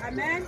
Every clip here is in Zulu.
Amen.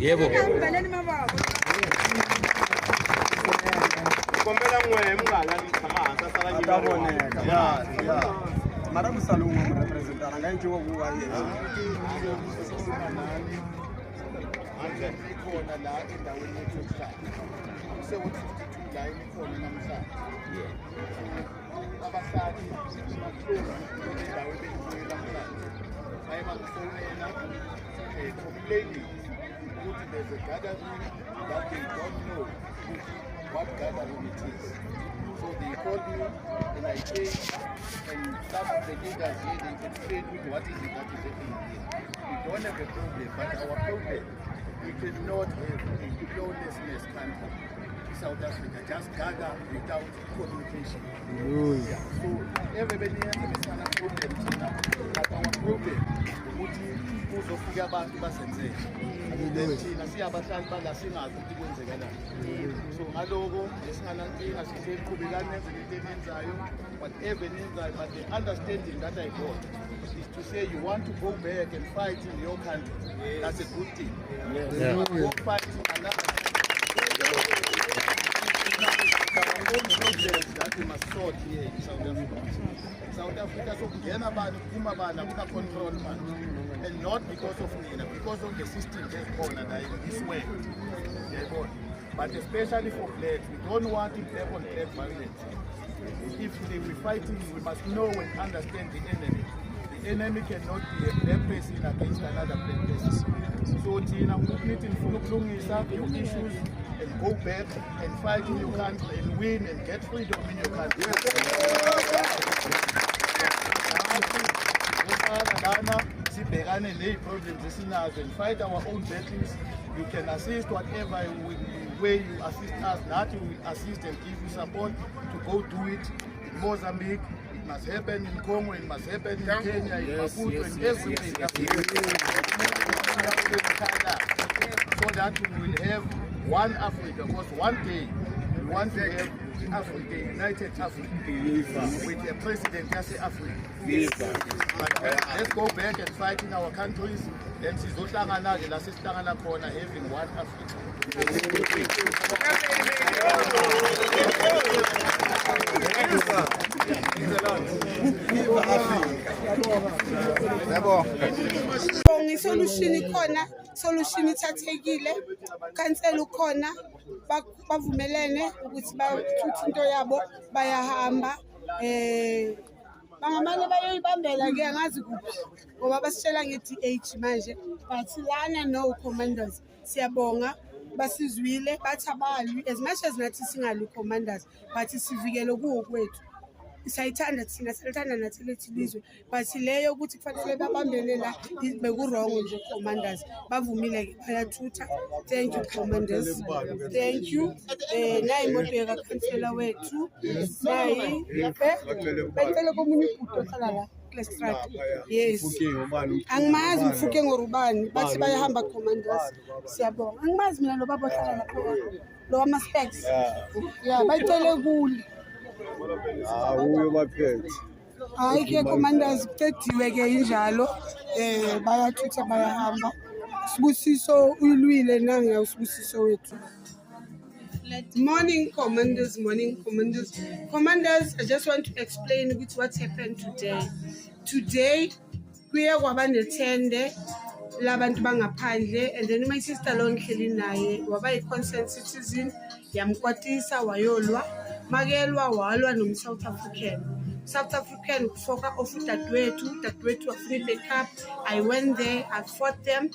Yebo. Mara musalungu representara ngai njengo kuwa yena. Ikhona la endaweni yethu sekuthi la ikhona namhlanje abahlali endaweni yethu namhlanje baye bakufonela complaining ukuthi there's a gathering that they don't know what gathering it is. So they called me and I came and some of the leaders here they explained me what is it that is happening here. We don't have a problem, but our problem, we cannot have a lawlessness country. South Africa just gather without communication. Yeah. So everybody has a problem, but our problem uzofika abantu basenzele thina siyabahlali bala singazi ukuthi kwenzekalani. So ngaloko esinganankinga siqhubekane nenze into enenzayo whatever nenzayo, but the understanding that I got is to say you want to go back and fight in your country. That's a good thing. Go fight in another that we must sort here in South Africa. South Africa so kungena bani kuma bana kuna control bani, and not because of Nina, because of the system that's born and this way. But especially for blacks, we don't want it black on black violence. If we're fighting, we must know and understand the enemy. The enemy cannot be a black person against another black person. So Tina, we need to your issues and go back and fight in your country and win and get freedom in your country. And fight our own battles. You can assist whatever way you assist us, that you will assist and give you support to go do it in Mozambique. It must happen in Congo, it must happen in Kenya, in Maputo, and everywhere. So that we will have one Africa, because one day we want to have Africa, United Africa, with a president as Africa. But let's go back and fight in our countries, then having one Africa. Solution ikhona, solution ithathekile, cancel ukhona, bavumelene ukuthi bathutha into yabo bayahamba. Bangamane bayoyibambela ke angazi kuphi ngoba basitshela nge-DH manje, but lana no commanders siyabonga basizwile bathi abalwi as much as nathi singali commanders but sivikele kuwo kwethu. Sayithanda thina selithanda nathi lethi lizwe, but leyo ukuthi kufanele babambele la bekurongo nje commanders bavumile ke bayathutha. Thank you commanders, thank you. Nayi imoto yaka kansela wethu nayi bacela komunye ibhuto ohlala la Klestrat. Yes, angimazi Mfuke ngorubani bathi bayahamba commanders. Siyabonga, angimazi mina lo baba ohlala lapho lo ama specs yeah bacele kule. Uyo baphethe. Hayi ke commanders kucediwe ke injalo bayathutha bayahamba. Sibusiso uyilwile nange usibusiso wethu. Morning commanders, morning commanders. Commanders, I just want to explain what's happened today. Today kuye kwaba nethende labantu bangaphandle, and then my sister lo ngihleli naye waba yi-concerned citizen yamkwatisa wayolwa makelwa walwa nom-South African kufoka off dadewethu wafuna i-backup. I went there, I fought them,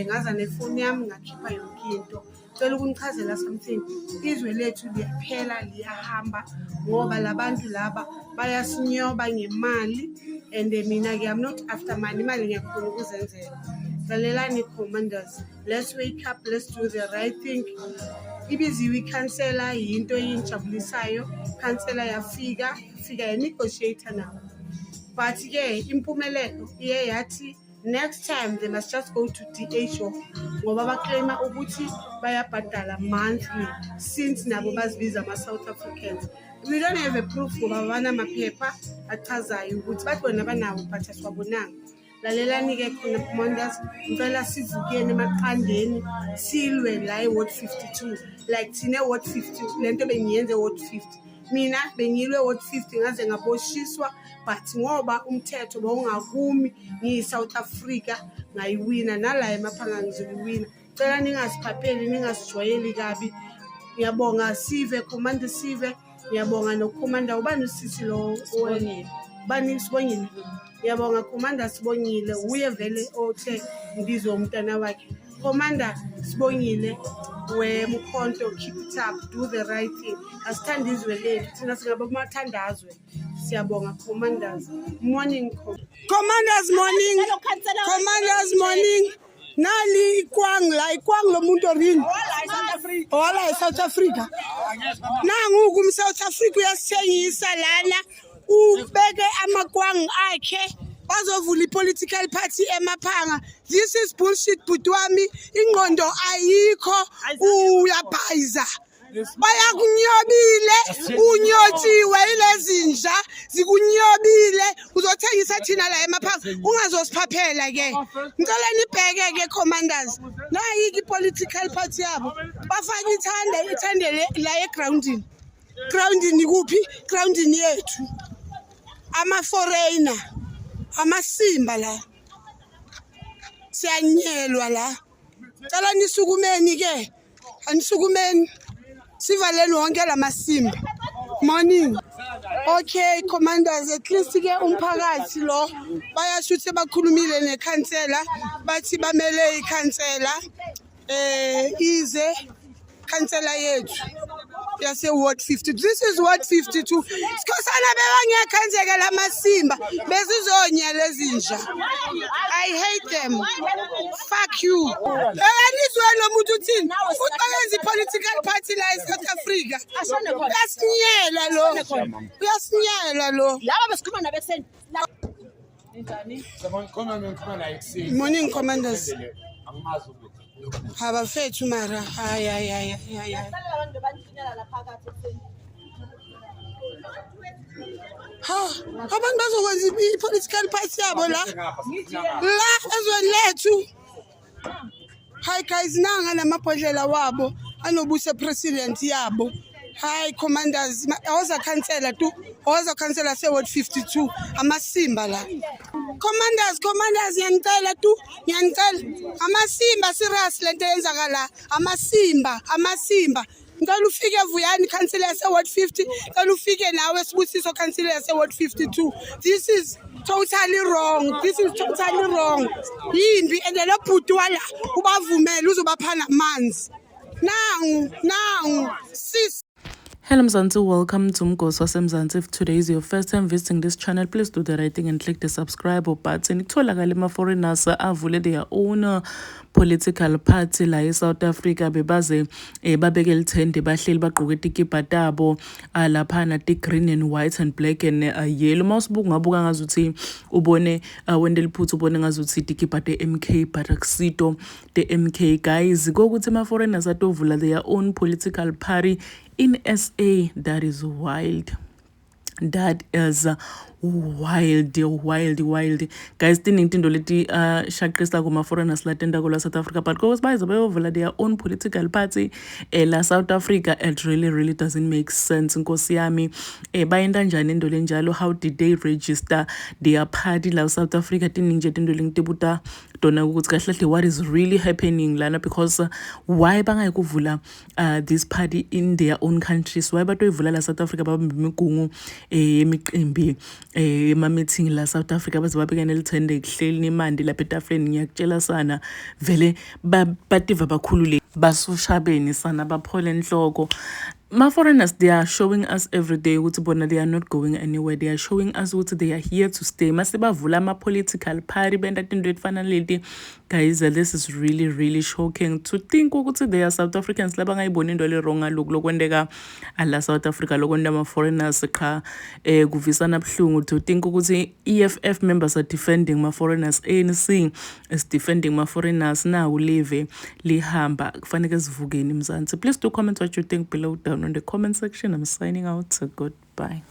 ngaza nefoni yami ngakhipha yonke into. Cela ukunichazela something, izwe lethu liyaphela liyahamba ngoba labantu laba bayasinyoba ngemali, and mina ke I'm not after money, imali ngiyakhona ukuzenzela. Zalelani commanders, let's wake up, let's do the right thing. Ibiziwe ikhansela yinto eyinjabulisayo, khansela yafika ya negotiator nawo, but ke impumelelo iye yathi Next time they must just go to DHO ngoba baclaima ukuthi bayabhadala monthly since nabo bazibiza ama-South Africans. We don't have a proof ngoba banamaphepha achazayo ukuthi bathi bona banawo but asiwabonanga. Lalelani-ke khona commanders, ngicela sivukeni emaqandeni silwe la e-Ward 52 like thina e-Ward 50 lento bengiyenze e-Ward 50. Mina bengilwe e-Ward 50 ngaze ngaboshiswa but ngoba umthetho bawungakumi ngiyi-South Africa ngayiwina nala emaphanga ngizoyiwina. Cela ningasiphapheli ningasijwayeli kabi. Ngiyabonga Sive, Commander Sive, ngiyabonga noCommander ubani usisi lo bani Sibongile. Ngiyabonga Commander Sibongile uye vele othe ngibizwe umntana wakhe. Commander Sibongile weMkhonto, keep it up, do the right thing. Asithanda izwe lethu thina singabamathandazwe. Siyabonga commanders. Morning commanders, morning. Commanders, morning. Nali ikwang lo muntu orini. Ola South Africa. Nangu South Africa uyasithengisa lana ubeke amakwang akhe bazovula ipolitical party emaphanga. This is bullshit butwami. Ingqondo ayikho uyabhayiza. Bayakunyobile unyotshiwe ilezinja zikunyobile uzothengisa thina la emaphanga ungazosiphaphela ke. Ngicela nibheke ke commanders nayi political party yabo bafaka ithande la egroundini. Groundini kuphi? Groundini yethu. Ama foreigner amasimba la siyanyelwa la. Cela nisukumeni ke anisukumeni sivaleni wonke lamasimba. Morning. Okay commanders, at least ke umphakathi lo bayasho ukuthi bakhulumile nekhansela bathi bamele ikhansela ize kansela yethu yase Ward 50. This is Ward 52. Sikhosana bebangekhanzeke lamasimba bezizonyela ezinja. I hate them. Fuck you. Anizwe lo muntu uthini? Uqayenza political party la eSouth Africa. Uyasinyela lo. Uyasinyela lo. Laba besikhuluma nabeseni. Morning commanders. Haba fethu mara hayi abantu bazokwenza i-political party yabo la ezweni lethu. Hi guys, nanga namabhodlela wabo anobuse president yabo. Hi commanders, awaza cancela tu, awaza cancela se Ward 52 amasimba la. Commanders ngiyacela tu, ngiyacela amasimba serious lento yenzakala. Amasimba ngicela ufike Vuyani councillor yase Ward 50, ngicela ufike nawe Sibusiso councillor yase Ward 52. This is totally wrong. Yimbi and lo bhuti wala ubavumela uzobaphana amanzi. Now sis. Hello Mzansi, welcome to Mgosi waseMzansi. If today is your first time visiting this channel, please do the right thing and click the subscribe button. Itholakala ama-foreigners avule their own political party la eSouth Africa bebaze babeke lithende bahleli bagqoke itikipha tabo laphana green and white and black and yellow. Mawusibuka ngabuka ngazuthi ubone wende liphuthu ubone ngazuthi itikipha te-MK but akusito te-MK guys. Kokuthi ama-foreigners atovula their own political party in SA, that is wild. That is wild guys. Tinintindo leti shaqisa kuma foreigners la tenda ko la South Africa, but because bayovula their own political party la South Africa, it really doesn't make sense. Nkosi yami bayenda njani into lenjalo? How did they register their party la South Africa? Tininje tindo lengitibuta dona ukuthi kahle what is really happening lana, because why bangayikuvula this party in their own countries? Why batoyivula la South Africa babambe imigungu emiqimbi ema-meeting la South Africa baze babekane lithende kuhleli nemandi lapha etafuleni? Ngiyakutshela sana vele bativa bakhulule basushabeni sana baphole enhloko. Ma-foreigners, they are showing us every day ukuthi bona they are not going anywhere. They are showing us ukuthi they are here to stay. Mase bavula ama-political party benda tinto etfana leti. Guys, this is really, really shocking to think ukuthi they are South Africans laba ngayibona into le wrong ngalokhu lokwendeka ala South Africa lokwenda ama-foreigners qha kuvisana buhlungu to think ukuthi EFF members are defending ma-foreigners, ANC is defending ma-foreigners. Now live lihamba kufanele sivukeni Mzansi. Please do comment what you think below down on the comment section. I'm signing out. Goodbye.